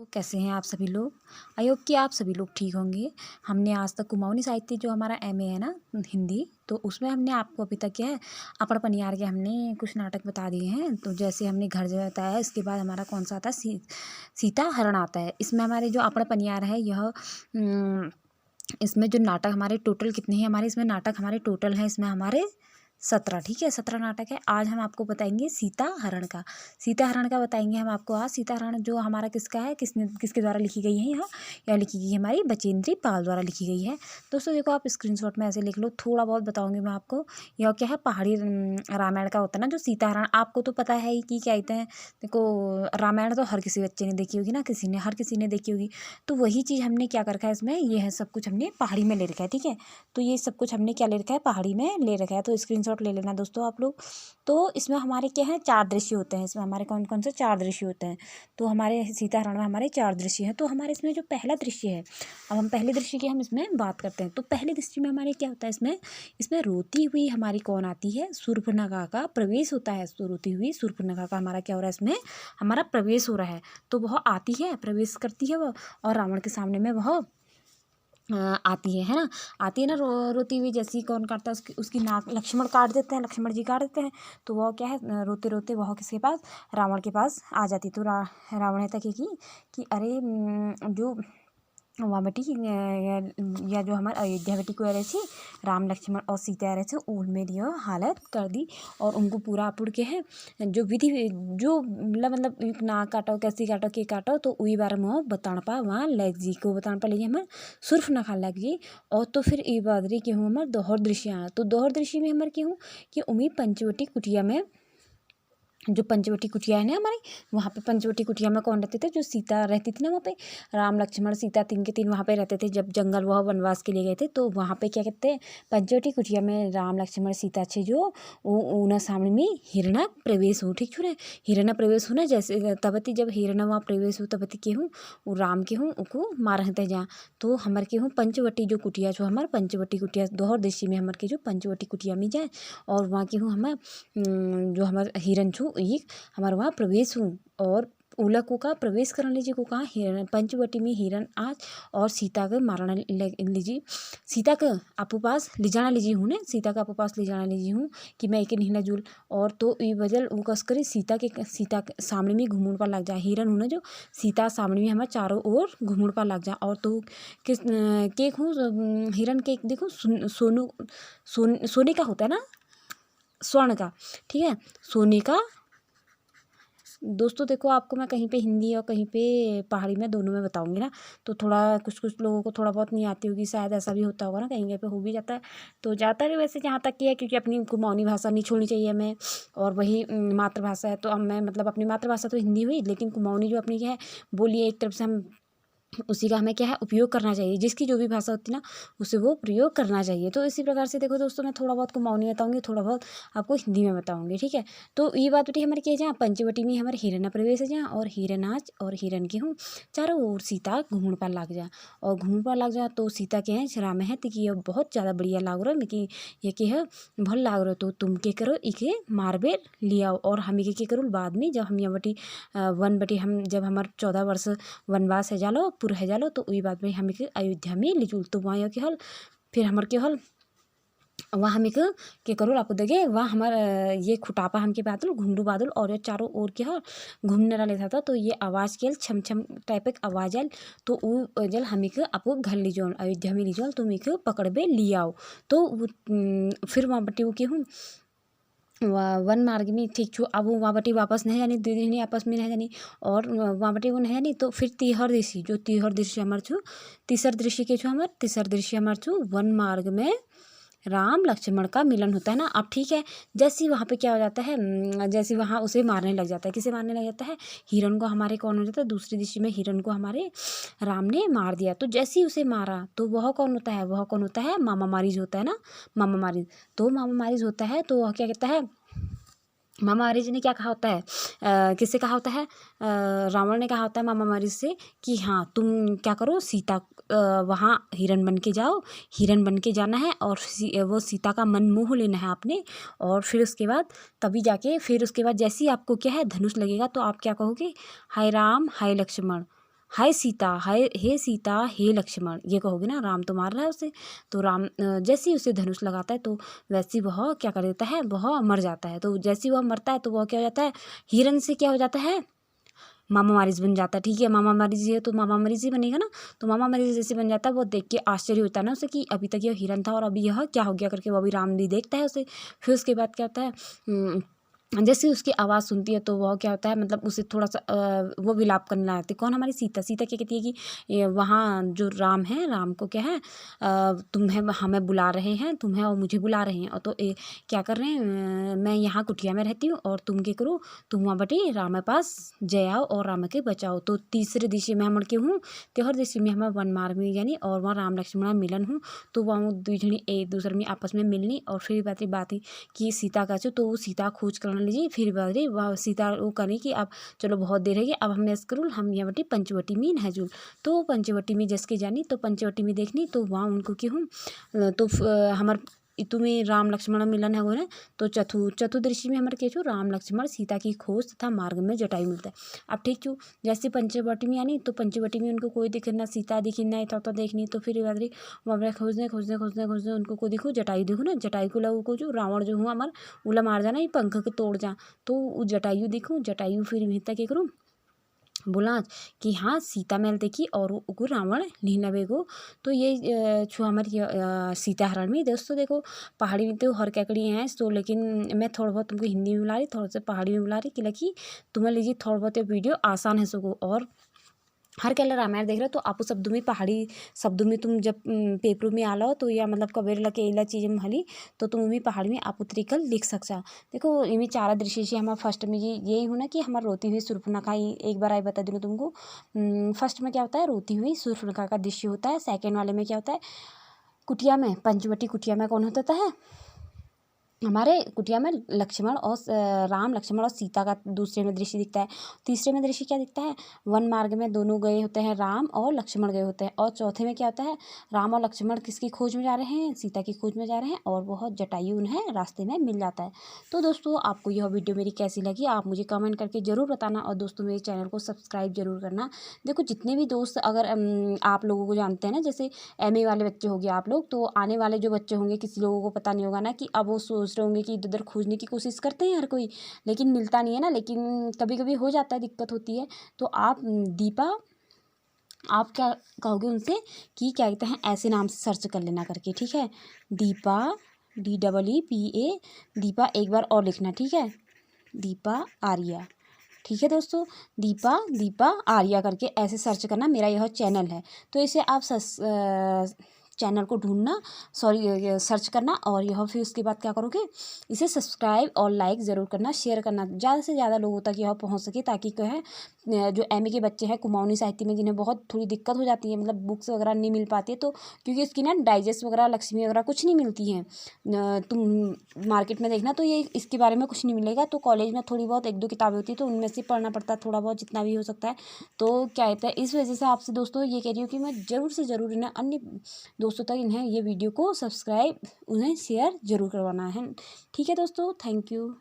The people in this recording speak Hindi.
तो कैसे हैं आप सभी लोग। आई होप कि आप सभी लोग ठीक होंगे। हमने आज तक कुमाऊनी साहित्य जो हमारा एमए है ना हिंदी, तो उसमें हमने आपको अभी तक क्या है अपड़ पनियार के हमने कुछ नाटक बता दिए हैं। तो जैसे हमने घर जो बताया, इसके बाद हमारा कौन सा आता है सीता हरण आता है। इसमें हमारे जो अपड़ पनियार है यह इसमें जो नाटक हमारे टोटल कितने हैं, हमारे इसमें नाटक हमारे टोटल हैं इसमें हमारे 17। ठीक है, 17 नाटक है। आज हम आपको बताएंगे सीता हरण का। सीता हरण का बताएंगे हम आपको आज। सीता हरण जो हमारा किसका है, किसके द्वारा लिखी गई है, यहाँ लिखी गई है हमारी बचेंद्री पाल द्वारा लिखी गई है। दोस्तों देखो, आप स्क्रीनशॉट में ऐसे लिख लो, थोड़ा बहुत बताऊंगी मैं आपको। यह क्या है, पहाड़ी रामायण का होता है ना जो सीता हरण। आपको तो पता है ही कि क्या कहते हैं। देखो, रामायण तो हर किसी बच्चे ने देखी होगी ना, हर किसी ने देखी होगी। तो वही चीज़ हमने क्या कर रखा है इसमें, ये है सब कुछ हमने पहाड़ी में ले रखा है। ठीक है, तो ये सब कुछ हमने क्या ले रखा है, पहाड़ी में ले रखा है। तो स्क्रीनशॉट ले लेना दोस्तों आप लोग। तो इसमें हमारे क्या है, 4 दृश्य होते हैं। इसमें हमारे कौन कौन से 4 दृश्य होते हैं। तो हमारे सीता हरण में हमारे 4 दृश्य हैं। तो हमारे इसमें जो पहला दृश्य है, अब हम पहले दृश्य की हम इसमें बात करते हैं। तो पहले दृश्य में हमारे क्या होता है, इसमें रोती हुई हमारी कौन आती है, शूर्पणखा का प्रवेश होता है। तो रोती हुई शूर्पणखा का हमारा क्या हो रहा है, इसमें हमारा प्रवेश हो रहा है। तो वह आती है, प्रवेश करती है वह, और रावण के सामने में वह आती है ना। आती है ना रोती हुई। जैसी कौन काटता है, उसकी नाक लक्ष्मण काट देते हैं, लक्ष्मण जी काट देते हैं। तो वह क्या है, रोते रोते वह किसके पास, रावण के पास आ जाती। तो रावण ने तक कि अरे जो वहाँ बेटी या जो हमारे अयोध्या बेटी को रहे थे, राम लक्ष्मण और सीता रहे थे, उनमें यह हालत कर दी। और उनको पूरा अपुड़ के है जो विधि जो मतलब ना काटो, कैसी काटो, के काटो। तो वही बार में बताण पा वहाँ लग जी को बताण पा लीजिए हमारे सुर्फ न खा लग जी। और तो फिर ये बादरी के हूँ हमारे दोहर दृश्य आया। तो दोहर दृश्य में हमारे क्यों कि उम्मीद पंचवटी कुटिया में, जो पंचवटी कुटिया है ना हमारी, वहाँ पे पंचवटी कुटिया में कौन रहते थे, जो सीता रहती थी ना वहाँ पे, राम लक्ष्मण सीता 3 के 3 वहाँ पे रहते थे। जब जंगल वह वनवास के लिए गए थे, तो वहाँ पे क्या कहते हैं, पंचवटी कुटिया में राम लक्ष्मण सीता छे जो उन सामने में हिरणा प्रवेश हो। ठीक छुरे, हिरणा प्रवेश हो ना, जैसे तबती जब हिरणा वहाँ प्रवेश हो तबती के हूँ वो राम के हूँ उको मारते जा। तो हमारे के हूँ पंचवटी जो कुटिया जो हमारे पंचवटी कुटिया दोहर दृश्य में हमारे के जो पंचवटी कुटिया में जाए, और वहाँ के हूँ हमारे जो हमारे हिरण छू एक हमारे वहाँ प्रवेश हूँ। और उलक का प्रवेश करने लीजिए को कहा हिरण पंचवटी में हिरण आज, और सीता के मारना लीजिए, सीता के आपो पास ले जाना लीजिए हूँ ने, सीता का आपो पास ले जाना लीजिए हूँ कि मैं एक नहीं ना जुल। और तो ये वजल वो कस करी सीता के सामने में घुमड़ पर लग जाए। हिरण हूँ ना जो सीता सामने में हमारे चारों ओर घुमड़ पर लग जाए। और तो किस केक हूँ हिरण के देखो सोने का होता है ना, स्वर्ण का। ठीक है, सोने का। दोस्तों देखो, आपको मैं कहीं पे हिंदी और कहीं पे पहाड़ी में दोनों में बताऊंगी ना। तो थोड़ा कुछ लोगों को थोड़ा बहुत नहीं आती होगी, शायद ऐसा भी होता होगा ना, कहीं कहीं पे हो भी जाता है। तो जाता है वैसे जहाँ तक कि है, क्योंकि अपनी कुमाऊनी भाषा नहीं छोड़नी चाहिए हमें, और वही मातृभाषा है। तो अब मैं मतलब अपनी मातृभाषा तो हिंदी हुई, लेकिन कुमाऊनी जो अपनी क्या है बोलिए, एक तरफ से हम उसी का हमें क्या है उपयोग करना चाहिए। जिसकी जो भी भाषा होती है ना, उसे वो प्रयोग करना चाहिए। तो इसी प्रकार से देखो दोस्तों, मैं थोड़ा बहुत कुमाऊनी बताऊंगी, थोड़ा बहुत आपको हिंदी में बताऊंगी। ठीक है, तो ये बात उठी हमारे क्या जहाँ पंचवटी में हमारे हिरण प्रवेश है जहाँ, और हिरनाच और हिरण के हूँ चारों ओर सीता घूमड़ पर लाग जा। और घूमड़ पर लाग जा तो सीता के हैं राम है कि ये बहुत ज़्यादा बढ़िया लाग रहा है कि ये के है भल लाग रहा। तो तुम के करो इके मारबे लियाओ, और हम के करो बाद में जब हम यहाँ बटी वन बटी हम जब हमारे 14 वर्ष वनवास है जालो पूरा है जालो, तो वही बात में हम अयोध्या में ले जुल। तो वहाँ के हल फिर हमारे के हल वहाँ हम के करो आपको देखे वहाँ हमारा ये खुटापा हम के बादल घुंडू बादल, और ये चारों ओर के हल घूमने वाले था। तो ये आवाज़ के छम छम टाइप एक आवाज़ आयल। तो वो जल हम आपको घर ले जाओ, अयोध्या में ले जाओ, तुम एक पकड़बे ले आओ। तो फिर वहाँ बटे वो के हूँ वन मार्ग में ठीक छो। अब वो वहाँ बटी वापस नहीं जानी, दीदी नहीं आपस में नहीं जानी, और वहाँ बटी वो नहीं जानी। तो फिर तीहर दृश्य जो तीहर दृश्य हमारे छू तीसर दृश्य के छो हमारे तीसर दृश्य हमारे छू वन मार्ग में राम लक्ष्मण का मिलन होता है ना। अब ठीक है, जैसे वहाँ पे क्या हो जाता है, जैसे वहाँ उसे मारने लग जाता है। किसे मारने लग जाता है, हिरण को हमारे कौन हो जाता है, दूसरी दृश्य में हिरण को हमारे राम ने मार दिया। तो जैसे ही उसे मारा तो वह कौन होता है, वह कौन होता है, मामा मारीज होता है ना, मामा मारीज। तो मामा मारीज होता है, तो वह क्या कहता है, मामा मारीज ने क्या कहा होता है, किससे कहा होता है, रावण ने कहा होता है मामा मारीज से कि हाँ तुम क्या करो, सीता वहाँ हिरण बन के जाओ, हिरण बन के जाना है, और वो सीता का मन मोह लेना है आपने। और फिर उसके बाद तभी जाके फिर उसके बाद जैसे ही आपको क्या है धनुष लगेगा, तो आप क्या कहोगे, हाय राम हाय लक्ष्मण, हाय सीता, हाय हे सीता, हे लक्ष्मण, ये कहोगे ना। राम तो मार रहा है उसे, तो राम जैसे ही उसे धनुष लगाता है तो वैसे ही वह क्या कर देता है, वह मर जाता है। तो जैसे ही वह मरता है तो वह क्या हो जाता है, हिरण से क्या हो जाता है, मामा मारिच बन जाता है। ठीक है, मामा मारिच है तो मामा मारिच ही बनेगा ना। तो मामा मारिच जैसे बन जाता है, वो देख के आश्चर्य होता है ना उसे कि अभी तक यह हिरण था और अभी यह क्या हो गया करके, वो अभी राम भी देखता है उसे। फिर उसके बाद क्या होता है, जैसे उसकी आवाज़ सुनती है तो वह क्या होता है, मतलब उसे थोड़ा सा वो विलाप करने लगती है। कौन, हमारी सीता। सीता क्या कहती है कि वहाँ जो राम है, राम को क्या है, तुम्हें हमें बुला रहे हैं, तुम्हें और मुझे बुला रहे हैं। और तो क्या कर रहे हैं, मैं यहाँ कुटिया में रहती हूँ और तुम क्या करो, तुम वहाँ बटे राम के पास जय आओ और राम के बचाओ। तो तीसरे दिशा में हम के हूँ, त्योहर दिशा में हम वन मार्ग में यानी, और वहाँ राम लक्ष्मण मिलन हूँ। तो वहाँ दुजनी एक दूसरे में आपस में मिलनी। और फिर बात कि सीता का तो वो सीता खोज करने लीजिए। फिर बारी वह सीता वो करें कि अब चलो बहुत देर है कि अब हम ऐसा करूँ, हम यहाँ बटी पंचवटी में नहजुल। तो पंचवटी में जैसे जानी, तो पंचवटी में देखनी, तो वहाँ उनको क्यों हूँ, तो हमार तुम्हें राम लक्ष्मण मिलन है वो ना। तो चतुर्दशी में हमारे क्या राम लक्ष्मण सीता की खोज तथा मार्ग में जटायु मिलता है। अब ठीक क्यों, जैसे पंचवटी में आनी, तो पंचवटी में उनको कोई दिखे ना, सीता दिखी ना, तो देखनी। तो फिर बात रही वहाँ खोजने खोजने खोजने खोजने उनको को देखो, जटायु देखो ना, जटायु को लगो को जो रावण जो हुआ हमार उला मार जाना, ये पंख के तोड़ जा। तो वो जटायु देखूँ, जटायु फिर मिलता क्या करूँ, बोला कि हाँ सीता मैल देखी और वो रावण लीना बेगो। तो ये छो हमारी सीता हरण में दोस्तों देखो, पहाड़ी में तो हर कैकड़ी हैं तो, लेकिन मैं थोड़ा बहुत तुमको हिंदी में बुला रही, थोड़ा सा पहाड़ी में बुला रही कि तुम्हें लीजिए थोड़ा बहुत ये वीडियो आसान है सको। और हर कैला रामायण देख रहे हो तो आपको शब्दों में, पहाड़ी शब्दों में तुम जब पेपर में आलो तो, या मतलब कबेर लगे इला चीज़ में हली तो तुम भी पहाड़ी में आप उतरी कर लिख सकता। देखो इनमें चारा दृश्य से हमारा फर्स्ट में यही होना कि हमारा रोती हुई शूर्पणखा ही, एक बार आई बता दूँ तुमको। फर्स्ट में क्या होता है, रोती हुई शूर्पणखा का दृश्य होता है। सेकेंड वाले में क्या होता है, कुटिया में, पंचवटी कुटिया में कौन होता है, हमारे कुटिया में लक्ष्मण और राम लक्ष्मण और सीता का दूसरे में दृश्य दिखता है। तीसरे में दृश्य क्या दिखता है, वन मार्ग में दोनों गए होते हैं, राम और लक्ष्मण गए होते हैं। और चौथे में क्या होता है, राम और लक्ष्मण किसकी खोज में जा रहे हैं, सीता की खोज में जा रहे हैं, और बहुत जटायु उन्हें रास्ते में मिल जाता है। तो दोस्तों आपको यह वीडियो मेरी कैसी लगी, आप मुझे कमेंट करके ज़रूर बताना। और दोस्तों मेरे चैनल को सब्सक्राइब जरूर करना। देखो जितने भी दोस्त अगर आप लोगों को जानते हैं ना, जैसे MA वाले बच्चे हो गए आप लोग, तो आने वाले जो बच्चे होंगे, किसी लोगों को पता नहीं होगा ना कि अब वो सोच रहे होंगे कि इधर उधर खोजने की कोशिश करते हैं हर कोई, लेकिन मिलता नहीं है ना। लेकिन कभी कभी हो जाता है, दिक्कत होती है। तो आप दीपा, आप क्या कहोगे उनसे कि क्या कहते हैं, ऐसे नाम से सर्च कर लेना करके, ठीक है। दीपा, DEEPA, दीपा एक बार और लिखना, ठीक है, दीपा आर्या, ठीक है दोस्तों। दीपा आर्या करके ऐसे सर्च करना, मेरा यह चैनल है। तो इसे आप चैनल को ढूंढना, सॉरी सर्च करना, और यह फिर उसके बाद क्या करोगे, इसे सब्सक्राइब और लाइक ज़रूर करना, शेयर करना, ज़्यादा से ज़्यादा लोगों तक यह पहुंच सके, ताकि क्या है जो MA के बच्चे हैं कुमाऊनी साहित्य में, जिन्हें बहुत थोड़ी दिक्कत हो जाती है, मतलब बुक्स वगैरह नहीं मिल पाती है, तो क्योंकि इसकी ना डाइजेस्ट वगैरह, लक्ष्मी वगैरह कुछ नहीं मिलती हैं, तुम मार्केट में देखना तो ये इसके बारे में कुछ नहीं मिलेगा। तो कॉलेज में थोड़ी बहुत एक दो किताबें होती है, तो उनमें से पढ़ना पड़ता है थोड़ा बहुत, जितना भी हो सकता है। तो क्या कहता है, इस वजह से आपसे दोस्तों ये कह रही हूँ कि मैं ज़रूर से ज़रूर इन्हें, अन्य दोस्तों तक इन्हें ये वीडियो को सब्सक्राइब, उन्हें शेयर ज़रूर करवाना है। ठीक है दोस्तों, थैंक यू।